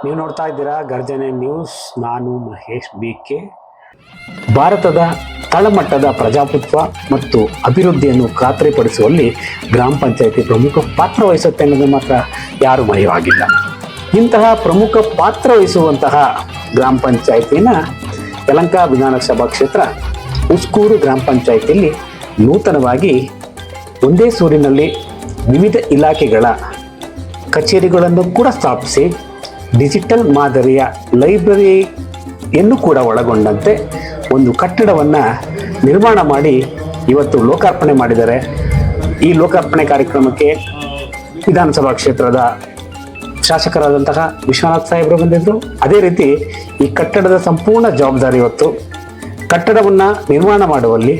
ನೀವು ನೋಡ್ತಾ ಇದ್ದೀರಾ ಗರ್ಜನೆ ನ್ಯೂಸ್. ನಾನು ಮಹೇಶ್ BK. ಭಾರತದ ತಳಮಟ್ಟದ ಪ್ರಜಾಪ್ರಭುತ್ವ ಮತ್ತು ಅಭಿವೃದ್ಧಿಯನ್ನು ಖಾತ್ರಿಪಡಿಸುವಲ್ಲಿ ಗ್ರಾಮ ಪಂಚಾಯಿತಿ ಪ್ರಮುಖ ಪಾತ್ರ ವಹಿಸುತ್ತೆ ಅನ್ನೋದು ಮಾತ್ರ ಯಾರು ಮರೆಯುವಾಗಿಲ್ಲ. ಇಂತಹ ಪ್ರಮುಖ ಪಾತ್ರ ವಹಿಸುವಂತಹ ಗ್ರಾಮ ಪಂಚಾಯಿತಿನ ಯಲಹಂಕ ವಿಧಾನಸಭಾ ಕ್ಷೇತ್ರ ಉಸ್ಕೂರು ಗ್ರಾಮ ಪಂಚಾಯಿತಿಯಲ್ಲಿ ನೂತನವಾಗಿ ಒಂದೇ ಸೂರಿನಲ್ಲಿ ವಿವಿಧ ಇಲಾಖೆಗಳ ಕಚೇರಿಗಳನ್ನು ಕೂಡ ಸ್ಥಾಪಿಸಿ ಡಿಜಿಟಲ್ ಮಾದರಿಯ ಲೈಬ್ರರಿಯನ್ನು ಕೂಡ ಒಳಗೊಂಡಂತೆ ಒಂದು ಕಟ್ಟಡವನ್ನು ನಿರ್ಮಾಣ ಮಾಡಿ ಇವತ್ತು ಲೋಕಾರ್ಪಣೆ ಮಾಡಿದ್ದಾರೆ. ಈ ಲೋಕಾರ್ಪಣೆ ಕಾರ್ಯಕ್ರಮಕ್ಕೆ ವಿಧಾನಸಭಾ ಕ್ಷೇತ್ರದ ಶಾಸಕರಾದಂತಹ ವಿಶ್ವನಾಥ್ ಸಾಹೇಬರು ಬಂದಿದ್ದರು. ಅದೇ ರೀತಿ ಈ ಕಟ್ಟಡದ ಸಂಪೂರ್ಣ ಜವಾಬ್ದಾರಿ ಹೊತ್ತು ಕಟ್ಟಡವನ್ನು ನಿರ್ಮಾಣ ಮಾಡುವಲ್ಲಿ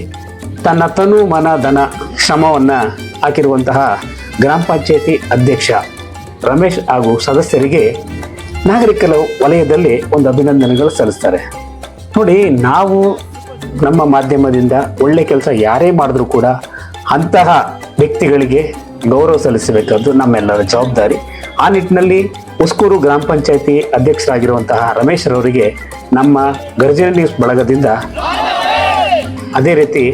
ತನ್ನ ತನು ಮನ ಧನ ಶ್ರಮವನ್ನು ಹಾಕಿರುವಂತಹ ಗ್ರಾಮ ಪಂಚಾಯಿತಿ ಅಧ್ಯಕ್ಷ ರಮೇಶ್ ಹಾಗೂ ಸದಸ್ಯರಿಗೆ ನಾಗರಿಕರ ವಲಯದಲ್ಲಿ ಒಂದು ಅಭಿನಂದನೆಗಳು ಸಲ್ಲಿಸ್ತಾರೆ. ನೋಡಿ, ನಾವು ನಮ್ಮ ಮಾಧ್ಯಮದಿಂದ ಒಳ್ಳೆ ಕೆಲಸ ಯಾರೇ ಮಾಡಿದ್ರೂ ಕೂಡ ಅಂತಹ ವ್ಯಕ್ತಿಗಳಿಗೆ ಗೌರವ ಸಲ್ಲಿಸಬೇಕಾದ್ದು ನಮ್ಮೆಲ್ಲರ ಜವಾಬ್ದಾರಿ. ಆ ನಿಟ್ಟಿನಲ್ಲಿ ಉಸ್ಕೂರು ಗ್ರಾಮ ಪಂಚಾಯಿತಿ ಅಧ್ಯಕ್ಷರಾಗಿರುವಂತಹ ರಮೇಶ್ ರವರಿಗೆ ನಮ್ಮ ಗರ್ಜನೆ ನ್ಯೂಸ್ ಬಳಗದಿಂದ, ಅದೇ ರೀತಿ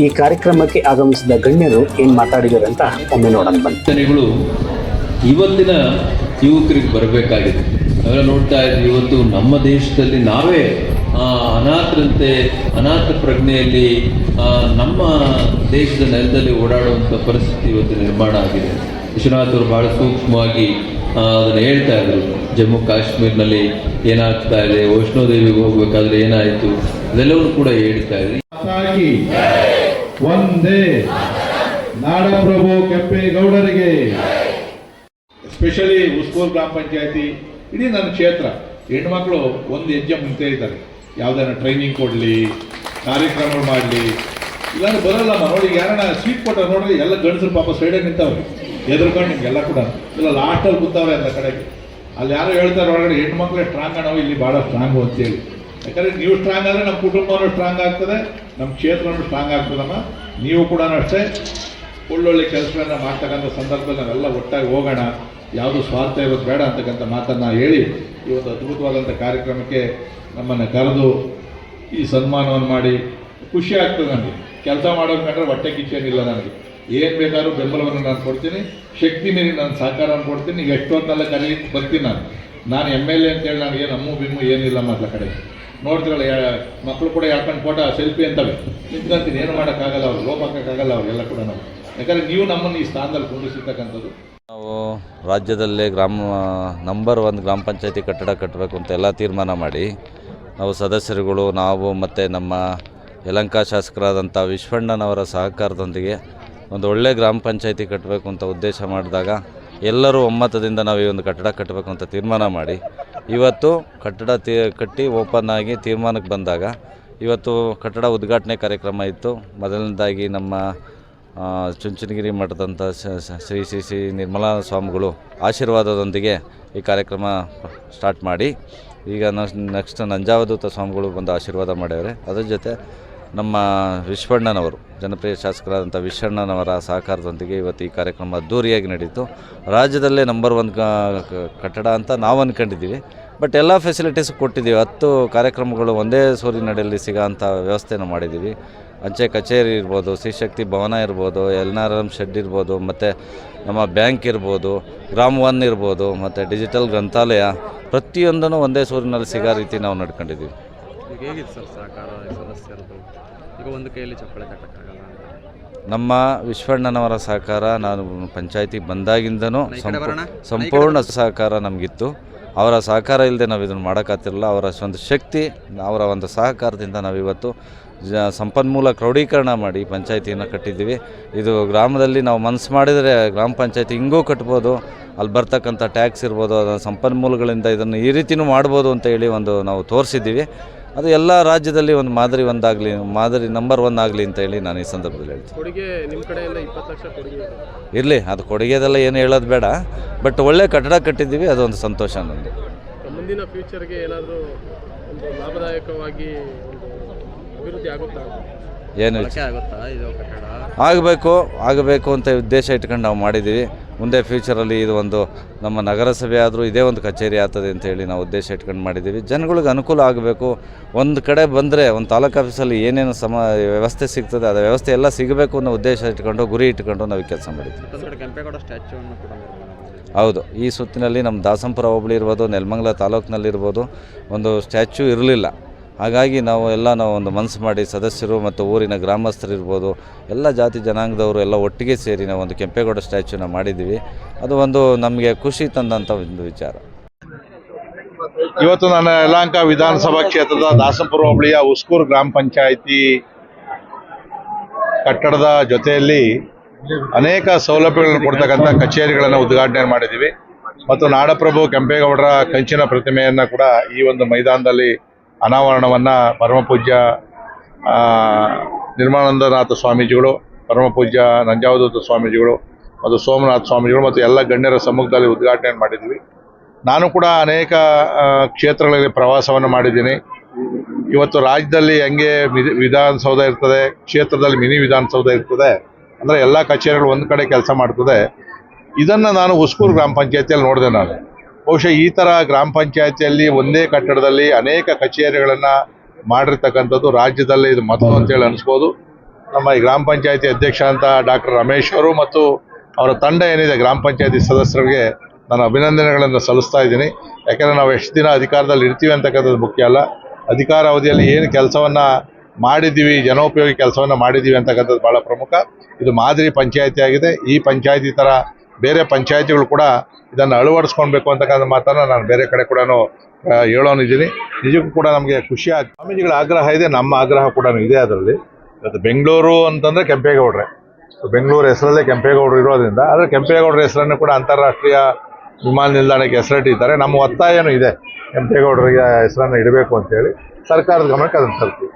ಈ ಕಾರ್ಯಕ್ರಮಕ್ಕೆ ಆಗಮಿಸಿದ ಗಣ್ಯರು ಏನು ಮಾತಾಡಿದ್ದಾರೆ ಅಂತ ಒಮ್ಮೆ ನೋಡೋಣ ಬನ್ನಿ. ಇವತ್ತಿನ ಯುವಕರಿಗೆ ಬರಬೇಕಾಗಿದೆ. ನಾವೆಲ್ಲ ನೋಡ್ತಾ ಇದ್ದೀವಿ, ಇವತ್ತು ನಮ್ಮ ದೇಶದಲ್ಲಿ ನಾವೇ ಅನಾಥರಂತೆ ಅನಾಥ ಪ್ರಜ್ಞೆಯಲ್ಲಿ ನಮ್ಮ ದೇಶದ ನೆಲದಲ್ಲಿ ಓಡಾಡುವಂಥ ಪರಿಸ್ಥಿತಿ ಇವತ್ತು ನಿರ್ಮಾಣ ಆಗಿದೆ. ವಿಶ್ವನಾಥ್ ಅವರು ಭಾಳ ಸೂಕ್ಷ್ಮವಾಗಿ ಅದನ್ನು ಹೇಳ್ತಾ ಇದ್ರು. ಜಮ್ಮು ಕಾಶ್ಮೀರ್ನಲ್ಲಿ ಏನಾಗ್ತಾ ಇದೆ, ವೈಷ್ಣೋದೇವಿಗೆ ಹೋಗ್ಬೇಕಾದ್ರೆ ಏನಾಯಿತು, ಅದೆಲ್ಲವೂ ಕೂಡ ಹೇಳ್ತಾ ಇದ್ರಿ. ಒಂದೇ ನಾಡಪ್ರಭು ಕೆಂಪೇಗೌಡರಿಗೆ, ಎಸ್ಪೆಷಲಿ ಉಸ್ಕೂರು ಗ್ರಾಮ ಪಂಚಾಯತಿ, ಇಡೀ ನನ್ನ ಕ್ಷೇತ್ರ ಹೆಣ್ಮಕ್ಳು ಒಂದು ಹೆಜ್ಜೆ ಮುಂಚೆ ಇದ್ದಾರೆ. ಯಾವುದಾರ ಟ್ರೈನಿಂಗ್ ಕೊಡಲಿ, ಕಾರ್ಯಕ್ರಮ ಮಾಡಲಿ, ಇಲ್ಲಾಂದ್ರೆ ಬರೋಲ್ಲಮ್ಮ. ನೋಡಿ, ಯಾರನ್ನ ಸ್ವೀಟ್ ಕೊಟ್ಟ ನೋಡ್ರಿ, ಎಲ್ಲ ಗಂಡಸರು ಪಾಪ ಸೈಡಾಗಿ ನಿಂತವ್ರೆ, ಎದುರ್ಕೊಂಡು ನಿಮ್ಗೆಲ್ಲ ಕೂಡ ಇಲ್ಲ ಲಾಸ್ಟಲ್ಲಿ ಕೂತವ್ರೆ ಅಂತ ಕಡೆಗೆ. ಅಲ್ಲಿ ಯಾರು ಹೇಳ್ತಾರೆ ಹೊರಗಡೆ ಹೆಣ್ಮಕ್ಳೇ ಸ್ಟ್ರಾಂಗ್ ನಾವು ಇಲ್ಲಿ ಭಾಳ ಸ್ಟ್ರಾಂಗು ಅಂತೇಳಿ. ಯಾಕಂದರೆ ನೀವು ಸ್ಟ್ರಾಂಗ್ ಆದರೆ ನಮ್ಮ ಕುಟುಂಬನೂ ಸ್ಟ್ರಾಂಗ್ ಆಗ್ತದೆ, ನಮ್ಮ ಕ್ಷೇತ್ರನೂ ಸ್ಟ್ರಾಂಗ್ ಆಗ್ತದಮ್ಮ. ನೀವು ಕೂಡ ಅಷ್ಟೇ ಒಳ್ಳೊಳ್ಳೆ ಕೆಲಸಗಳನ್ನ ಮಾಡ್ತಕ್ಕಂಥ ಸಂದರ್ಭದಲ್ಲಿ ನಾವೆಲ್ಲ ಒಟ್ಟಾಗಿ ಹೋಗೋಣ, ಯಾವುದು ಸ್ವಾರ್ಥ ಇರೋದು ಬೇಡ ಅಂತಕ್ಕಂಥ ಮಾತನ್ನು ಹೇಳಿ ಈ ಒಂದು ಅದ್ಭುತವಾದಂಥ ಕಾರ್ಯಕ್ರಮಕ್ಕೆ ನಮ್ಮನ್ನು ಕರೆದು ಈ ಸನ್ಮಾನವನ್ನು ಮಾಡಿ ಖುಷಿ ಆಗ್ತದೆ. ನನಗೆ ಕೆಲಸ ಮಾಡೋದು ಕಂಡ್ರೆ ಹೊಟ್ಟೆ ಕಿಚ್ಚೇನಿಲ್ಲ. ನನಗೆ ಏನು ಬೇಕಾದ್ರೂ ಬೆಂಬಲವನ್ನು ನಾನು ಕೊಡ್ತೀನಿ, ಶಕ್ತಿ ಮೀರಿ ನಾನು ಸಹಕಾರವನ್ನು ಕೊಡ್ತೀನಿ. ಈಗ ಎಷ್ಟೊಂದೆಲ್ಲ ಕರೀಲಿಕ್ಕೆ ಬರ್ತೀನಿ. ನಾನು MLA ಅಂತೇಳಿ ನಾನು ಏನು ಅಮ್ಮು ಬಿಮ್ಮು ಏನಿಲ್ಲ ಮೊದಲ ಕಡೆ ನೋಡ್ತಿರಲ್ಲ, ಮಕ್ಕಳು ಕೂಡ ಯಾಕಂಡು ಫೋಟೋ ಸೆಲ್ಫಿ ಅಂತವೆ ನಿಂತ್ಕೊಂತೀನಿ. ಏನು ಮಾಡೋಕ್ಕಾಗಲ್ಲ, ಅವ್ರು ಲೋಪ ಹಾಕೋಕ್ಕಾಗಲ್ಲ ಅವ್ರಿಗೆಲ್ಲ ಕೂಡ ನಾವು. ಯಾಕಂದರೆ ನೀವು ನಮ್ಮನ್ನು ಈ ಸ್ಥಾನದಲ್ಲಿ ಕುಂಡಿಸಿರ್ತಕ್ಕಂಥದ್ದು. ನಾವು ರಾಜ್ಯದಲ್ಲೇ ನಂಬರ್ 1 ಗ್ರಾಮ ಪಂಚಾಯತಿ ಕಟ್ಟಡ ಕಟ್ಟಬೇಕು ಅಂತ ಎಲ್ಲ ತೀರ್ಮಾನ ಮಾಡಿ ನಾವು ಸದಸ್ಯರುಗಳು, ನಾವು ಮತ್ತು ನಮ್ಮ ಯಲಹಂಕ ಶಾಸಕರಾದಂಥ ವಿಶ್ವಣ್ಣನವರ ಸಹಕಾರದೊಂದಿಗೆ ಒಂದು ಒಳ್ಳೆಯ ಗ್ರಾಮ ಪಂಚಾಯತಿ ಕಟ್ಟಬೇಕು ಅಂತ ಉದ್ದೇಶ ಮಾಡಿದಾಗ ಎಲ್ಲರೂ ಒಮ್ಮತದಿಂದ ನಾವು ಈ ಒಂದು ಕಟ್ಟಡ ಕಟ್ಟಬೇಕು ಅಂತ ತೀರ್ಮಾನ ಮಾಡಿ ಇವತ್ತು ಕಟ್ಟಡ ಕಟ್ಟಿ ಓಪನ್ ಆಗಿ ತೀರ್ಮಾನಕ್ಕೆ ಬಂದಾಗ ಇವತ್ತು ಕಟ್ಟಡ ಉದ್ಘಾಟನೆ ಕಾರ್ಯಕ್ರಮ ಇತ್ತು. ಮೊದಲನೇದಾಗಿ ನಮ್ಮ ಚುಂಚನಗಿರಿ ಮಠದಂಥ ಶ್ರೀ ನಿರ್ಮಲಾ ಸ್ವಾಮಿಗಳು ಆಶೀರ್ವಾದದೊಂದಿಗೆ ಈ ಕಾರ್ಯಕ್ರಮ ಸ್ಟಾರ್ಟ್ ಮಾಡಿ, ಈಗ ನೆಕ್ಸ್ಟ್ ನಂಜಾವಧೂತ ಸ್ವಾಮಿಗಳು ಬಂದು ಆಶೀರ್ವಾದ ಮಾಡ್ಯವ್ರೆ. ಅದರ ಜೊತೆ ನಮ್ಮ ವಿಶ್ವಣ್ಣನವರು, ಜನಪ್ರಿಯ ಶಾಸಕರಾದಂಥ ವಿಶ್ವಣ್ಣನವರ ಸಹಕಾರದೊಂದಿಗೆ ಇವತ್ತು ಈ ಕಾರ್ಯಕ್ರಮ ಅದ್ದೂರಿಯಾಗಿ ನಡೀತು. ರಾಜ್ಯದಲ್ಲೇ ನಂಬರ್ 1 ಕಟ್ಟಡ ಅಂತ ನಾವು ಅಂದ್ಕೊಂಡಿದ್ದೀವಿ. ಬಟ್ ಎಲ್ಲ ಫೆಸಿಲಿಟೀಸ್ ಕೊಟ್ಟಿದ್ದೀವಿ. 10 ಕಾರ್ಯಕ್ರಮಗಳು ಒಂದೇ ಸೂರಿನಡಿಯಲ್ಲಿ ಸಿಗೋಂಥ ವ್ಯವಸ್ಥೆನ ಮಾಡಿದ್ದೀವಿ. ಅಂಚೆ ಕಚೇರಿ ಇರ್ಬೋದು, ಶ್ರೀಶಕ್ತಿ ಭವನ ಇರ್ಬೋದು, NRM ಶೆಡ್ ಇರ್ಬೋದು, ಮತ್ತು ನಮ್ಮ ಬ್ಯಾಂಕ್ ಇರ್ಬೋದು, ಗ್ರಾಮ 1 ಇರ್ಬೋದು, ಮತ್ತು ಡಿಜಿಟಲ್ ಗ್ರಂಥಾಲಯ, ಪ್ರತಿಯೊಂದನ್ನು ಒಂದೇ ಸೂರಿನಲ್ಲಿ ಸಿಗೋ ರೀತಿ ನಾವು ನಡ್ಕೊಂಡಿದ್ದೀವಿ. ಈಗ ಹೇಗಿತ್ತು ಸರ್ ಸಹಕಾರ ಸದಸ್ಯರದು? ಈಗ ಒಂದು ಕೈಯಲ್ಲಿ ಚಪ್ಪಳೆ ತಟ್ಟಕ್ಕಾಗಲ್ಲ. ನಮ್ಮ ವಿಶ್ವಣ್ಣನವರ ಸಹಕಾರ ನಾನು ಪಂಚಾಯತಿ ಬಂದಾಗಿಂದನೂ ಸಂಪೂರ್ಣ ಸಹಕಾರ ನಮಗಿತ್ತು. ಅವರ ಸಹಕಾರ ಇಲ್ಲದೆ ನಾವು ಇದನ್ನು ಮಾಡೋಕ್ಕಾಗ್ತಿರಲಿಲ್ಲ. ಅವರ ಒಂದು ಶಕ್ತಿ, ಅವರ ಒಂದು ಸಹಕಾರದಿಂದ ನಾವಿವತ್ತು ಸಂಪನ್ಮೂಲ ಕ್ರೋಢೀಕರಣ ಮಾಡಿ ಪಂಚಾಯತಿಯನ್ನು ಕಟ್ಟಿದ್ದೀವಿ. ಇದು ಗ್ರಾಮದಲ್ಲಿ ನಾವು ಮನಸ್ಸು ಮಾಡಿದರೆ ಗ್ರಾಮ ಪಂಚಾಯತಿ ಹಿಂಗೂ ಕಟ್ಬೋದು, ಅಲ್ಲಿ ಬರ್ತಕ್ಕಂಥ ಟ್ಯಾಕ್ಸ್ ಇರ್ಬೋದು, ಅದರ ಸಂಪನ್ಮೂಲಗಳಿಂದ ಇದನ್ನು ಈ ರೀತಿಯೂ ಮಾಡ್ಬೋದು ಅಂತ ಹೇಳಿ ಒಂದು ನಾವು ತೋರಿಸಿದ್ದೀವಿ. ಅದು ಎಲ್ಲ ರಾಜ್ಯದಲ್ಲಿ ಒಂದು ಮಾದರಿ ನಂಬರ್ 1 ಆಗಲಿ ಅಂತ ಹೇಳಿ ನಾನು ಈ ಸಂದರ್ಭದಲ್ಲಿ ಹೇಳ್ತೀನಿ. ಕೊಡುಗೆ ನಿಮ್ಮ ಕಡೆಯಿಂದ 20 ಲಕ್ಷ ಕೊಡುಗೆ ಇರಲಿ, ಅದು ಕೊಡುಗೆದೆಲ್ಲ ಏನು ಹೇಳೋದು ಬೇಡ. ಬಟ್ ಒಳ್ಳೆ ಕಟ್ಟಡ ಕಟ್ಟಿದ್ದೀವಿ, ಅದೊಂದು ಸಂತೋಷ ನನಗೆ. ಮುಂದಿನ ಫ್ಯೂಚರ್ಗೆ ಏನಾದರೂ ಒಂದು ಲಾಭದಾಯಕವಾಗಿ ಅಭಿವೃದ್ಧಿ ಆಗುತ್ತಾ? ಏನು ಆಗಬೇಕು ಅಂತ ಉದ್ದೇಶ ಇಟ್ಕೊಂಡು ನಾವು ಮಾಡಿದ್ದೀವಿ. ಮುಂದೆ ಫ್ಯೂಚರಲ್ಲಿ ಇದು ಒಂದು ನಮ್ಮ ನಗರಸಭೆ ಆದರೂ ಇದೇ ಒಂದು ಕಚೇರಿ ಆಗ್ತದೆ ಅಂತೇಳಿ ನಾವು ಉದ್ದೇಶ ಇಟ್ಕೊಂಡು ಮಾಡಿದ್ದೀವಿ. ಜನಗಳಿಗೆ ಅನುಕೂಲ ಆಗಬೇಕು. ಒಂದು ಕಡೆ ಬಂದರೆ ಒಂದು ತಾಲೂಕು ಆಫೀಸಲ್ಲಿ ಏನೇನು ವ್ಯವಸ್ಥೆ ಸಿಗ್ತದೆ ಅದು ವ್ಯವಸ್ಥೆ ಎಲ್ಲ ಸಿಗಬೇಕು ಅನ್ನೋ ಉದ್ದೇಶ ಇಟ್ಕೊಂಡು ಗುರಿ ಇಟ್ಕೊಂಡು ನಾವು ಕೆಲಸ ಮಾಡಿದ್ದೀವಿ. ಮತ್ತೊಂದು ಕಡೆ ಕೆಂಪೇಗೌಡ ಸ್ಟ್ಯಾಚ್ಯೂವನ್ನು ಕೂಡ ನಿರ್ಮಾಣ ಮಾಡಿದ್ದೀವಿ. ಹೌದು, ಈ ಸುತ್ತಿನಲ್ಲಿ ನಮ್ಮ ದಾಸಂಪುರ ಹೋಬಳಿ ಇರ್ಬೋದು, ನೆಲಮಂಗಲ ತಾಲೂಕಿನಲ್ಲಿರ್ಬೋದು ಒಂದು ಸ್ಟ್ಯಾಚ್ಯೂ ಇರಲಿಲ್ಲ. ಹಾಗಾಗಿ ನಾವು ಒಂದು ಮನಸ್ಸು ಮಾಡಿ ಸದಸ್ಯರು ಮತ್ತು ಊರಿನ ಗ್ರಾಮಸ್ಥರಿರ್ಬೋದು ಎಲ್ಲ ಜಾತಿ ಜನಾಂಗದವರು ಎಲ್ಲ ಒಟ್ಟಿಗೆ ಸೇರಿ ನಾವು ಒಂದು ಕೆಂಪೇಗೌಡ ಸ್ಟ್ಯಾಚ್ಯೂನ ಮಾಡಿದ್ದೀವಿ. ಅದು ಒಂದು ನಮಗೆ ಖುಷಿ ತಂದಂಥ ಒಂದು ವಿಚಾರ. ಇವತ್ತು ನನ್ನ ಯಲಹಂಕ ವಿಧಾನಸಭಾ ಕ್ಷೇತ್ರದ ದಾಸಂಪುರ ಹೋಬಳಿಯ ಉಸ್ಕೂರು ಗ್ರಾಮ ಪಂಚಾಯಿತಿ ಕಟ್ಟಡದ ಜೊತೆಯಲ್ಲಿ ಅನೇಕ ಸೌಲಭ್ಯಗಳನ್ನು ಕೊಡ್ತಕ್ಕಂಥ ಕಚೇರಿಗಳನ್ನು ಉದ್ಘಾಟನೆ ಮಾಡಿದ್ದೀವಿ ಮತ್ತು ನಾಡಪ್ರಭು ಕೆಂಪೇಗೌಡರ ಕಂಚಿನ ಪ್ರತಿಮೆಯನ್ನು ಕೂಡ ಈ ಒಂದು ಮೈದಾನದಲ್ಲಿ ಅನಾವರಣವನ್ನು ಪರಮಪೂಜ್ಯ ನಿರ್ಮಲಾನಂದನಾಥ ಸ್ವಾಮೀಜಿಗಳು, ಪರಮಪೂಜ್ಯ ನಂಜಾವಧೂತ ಸ್ವಾಮೀಜಿಗಳು ಮತ್ತು ಸೋಮನಾಥ ಸ್ವಾಮೀಜಿಗಳು ಮತ್ತು ಎಲ್ಲ ಗಣ್ಯರ ಸಮ್ಮುಖದಲ್ಲಿ ಉದ್ಘಾಟನೆ ಮಾಡಿದ್ದೀವಿ. ನಾನು ಕೂಡ ಅನೇಕ ಕ್ಷೇತ್ರಗಳಲ್ಲಿ ಪ್ರವಾಸವನ್ನು ಮಾಡಿದ್ದೀನಿ. ಇವತ್ತು ರಾಜ್ಯದಲ್ಲಿ ಹೆಂಗೆ ವಿಧಾನಸೌಧ ಇರ್ತದೆ, ಕ್ಷೇತ್ರದಲ್ಲಿ ಮಿನಿ ವಿಧಾನಸೌಧ ಇರ್ತದೆ, ಅಂದರೆ ಎಲ್ಲ ಕಚೇರಿಗಳು ಒಂದು ಕಡೆ ಕೆಲಸ ಮಾಡ್ತದೆ. ಇದನ್ನು ನಾನು ಉಸ್ಕೂರು ಗ್ರಾಮ ಪಂಚಾಯತಿಯಲ್ಲಿ ನೋಡಿದೆ. ನಾನು ಬಹುಶಃ ಈ ಥರ ಗ್ರಾಮ ಪಂಚಾಯತಿಯಲ್ಲಿ ಒಂದೇ ಕಟ್ಟಡದಲ್ಲಿ ಅನೇಕ ಕಚೇರಿಗಳನ್ನು ಮಾಡಿರ್ತಕ್ಕಂಥದ್ದು ರಾಜ್ಯದಲ್ಲೇ ಇದು ಮೊದಲು ಅಂತೇಳಿ ಅನಿಸ್ಬೋದು. ನಮ್ಮ ಈ ಗ್ರಾಮ ಪಂಚಾಯತಿ ಅಧ್ಯಕ್ಷ ಅಂತ ಡಾಕ್ಟರ್ ರಮೇಶ್ ಅವರು ಮತ್ತು ಅವರ ತಂಡ ಏನಿದೆ ಗ್ರಾಮ ಪಂಚಾಯತಿ ಸದಸ್ಯರಿಗೆ ನಾನು ಅಭಿನಂದನೆಗಳನ್ನು ಸಲ್ಲಿಸ್ತಾ ಇದ್ದೀನಿ. ಯಾಕೆಂದರೆ ನಾವು ಎಷ್ಟು ದಿನ ಅಧಿಕಾರದಲ್ಲಿ ಇರ್ತೀವಿ ಅಂತಕ್ಕಂಥದ್ದು ಮುಖ್ಯ ಅಲ್ಲ, ಅಧಿಕಾರ ಅವಧಿಯಲ್ಲಿ ಏನು ಕೆಲಸವನ್ನು ಮಾಡಿದ್ದೀವಿ, ಜನೋಪಯೋಗಿ ಕೆಲಸವನ್ನು ಮಾಡಿದ್ದೀವಿ ಅಂತಕ್ಕಂಥದ್ದು ಭಾಳ ಪ್ರಮುಖ. ಇದು ಮಾದರಿ ಪಂಚಾಯತಿ ಆಗಿದೆ. ಈ ಪಂಚಾಯತಿ ಥರ ಬೇರೆ ಪಂಚಾಯತಿಗಳು ಕೂಡ ಇದನ್ನು ಅಳವಡಿಸ್ಕೊಳ್ಬೇಕು ಅಂತಕ್ಕಂಥ ಮಾತನ್ನು ನಾನು ಬೇರೆ ಕಡೆ ಕೂಡ ಹೇಳೋನಿದ್ದೀನಿ. ನಿಜಕ್ಕೂ ಕೂಡ ನಮಗೆ ಖುಷಿ ಆಗುತ್ತೆ. ಸ್ವಾಮೀಜಿಗಳ ಆಗ್ರಹ ಇದೆ, ನಮ್ಮ ಆಗ್ರಹ ಕೂಡ ಇದೆ. ಅದರಲ್ಲಿ ಇವತ್ತು ಬೆಂಗಳೂರು ಅಂತಂದರೆ ಕೆಂಪೇಗೌಡ್ರೆ, ಬೆಂಗಳೂರು ಹೆಸರಲ್ಲೇ ಕೆಂಪೇಗೌಡರು ಇರೋದ್ರಿಂದ ಆದರೆ ಕೆಂಪೇಗೌಡರ ಹೆಸರನ್ನು ಕೂಡ ಅಂತಾರಾಷ್ಟ್ರೀಯ ವಿಮಾನ ನಿಲ್ದಾಣಕ್ಕೆ ಹೆಸರಿಟ್ಟಿದ್ದಾರೆ. ನಮ್ಮ ಒತ್ತಾಯನೂ ಇದೆ, ಕೆಂಪೇಗೌಡರಿಗೆ ಹೆಸರನ್ನು ಇಡಬೇಕು ಅಂತೇಳಿ ಸರ್ಕಾರದ ಗಮನಕ್ಕೆ ಅದನ್ನು ತರ್ತೀವಿ.